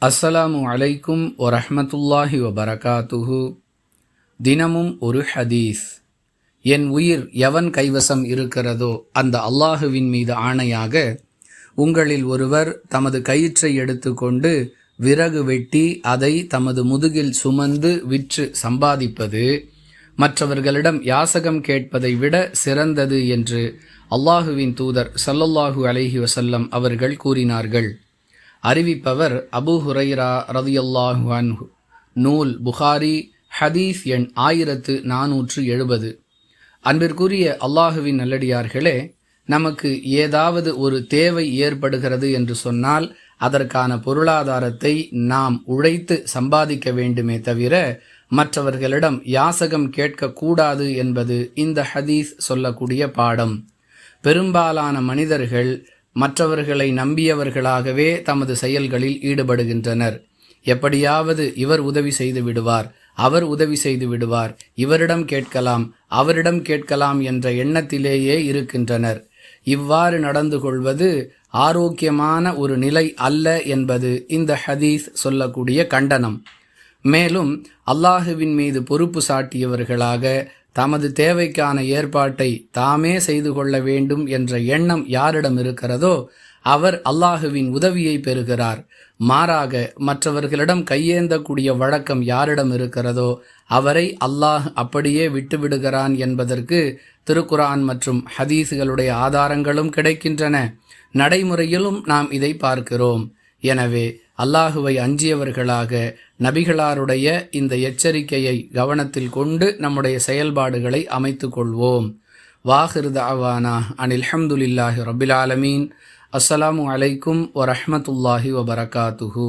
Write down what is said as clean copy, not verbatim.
அஸ்ஸலாமு அலைக்கும் வரஹ்மத்துல்லாஹி வபரகாத்துஹு. தினமும் ஒரு ஹதீஸ். என் உயிர் எவன் கைவசம் இருக்கிறதோ அந்த அல்லாஹுவின் மீது ஆணையாக, உங்களில் ஒருவர் தமது கயிற்றை எடுத்துக்கொண்டு விறகு வெட்டி அதை தமது முதுகில் சுமந்து விற்று சம்பாதிப்பது மற்றவர்களிடம் யாசகம் கேட்பதை விட சிறந்தது என்று அல்லாஹுவின் தூதர் ஸல்லல்லாஹு அலைஹி வஸல்லம் அவர்கள் கூறினார்கள். அறிவிப்பவர் அபூ ஹுரைரா ரலியல்லாஹு அன்ஹு. நூல் புகாரி, ஹதீஸ் எண் 1470. அன்பிற்குரிய அல்லாஹுவின் நல்லடியார்களே, நமக்கு ஏதாவது ஒரு தேவை ஏற்படுகிறது என்று சொன்னால் அதற்கான பொருளாதாரத்தை நாம் உழைத்து சம்பாதிக்க வேண்டுமே தவிர மற்றவர்களிடம் யாசகம் கேட்கக்கூடாது என்பது இந்த ஹதீஸ் சொல்லக்கூடிய பாடம். பெரும்பாலான மனிதர்கள் மற்றவர்களை நம்பியவர்களாகவே தமது செயல்களில் ஈடுபடுகின்றனர். எப்படியாவது இவர் உதவி செய்து விடுவார், அவர் உதவி செய்து விடுவார், இவரிடம் கேட்கலாம், அவரிடம் கேட்கலாம் என்ற எண்ணத்திலேயே இருக்கின்றனர். இவ்வாறு நடந்து கொள்வது ஆரோக்கியமான ஒரு நிலை அல்ல என்பது இந்த ஹதீஸ் சொல்லக்கூடிய கண்டனம். மேலும் அல்லாஹுவின் மீது பொறுப்பு சாட்டியவர்களாக தமது தேவைக்கான ஏற்பாட்டை தாமே செய்து கொள்ள வேண்டும் என்ற எண்ணம் யாரிடம் இருக்கிறதோ அவர் அல்லாஹுவின் உதவியை பெறுகிறார். மாறாக மற்றவர்களிடம் கையேந்தக்கூடிய வழக்கம் யாரிடம் இருக்கிறதோ அவரை அல்லாஹ் அப்படியே விட்டுவிடுகிறான் என்பதற்கு திருக்குர்ஆன் மற்றும் ஹதீஸ்களுடைய ஆதாரங்களும் கிடைக்கின்றன. நடைமுறையிலும் நாம் இதை பார்க்கிறோம். எனவே அல்லாஹுவை அஞ்சியவர்களாக நபிகளாருடைய இந்த எச்சரிக்கையை கவனத்தில் கொண்டு நம்முடைய செயல்பாடுகளை அமைத்து கொள்வோம். வாஹிர் தஅவானா அனில் ஹம்துலில்லாஹி ரப்பில் ஆலமீன். அஸ்ஸலாமு அலைக்கும் வரஹ்மத்துல்லாஹி வபரகாத்துஹு.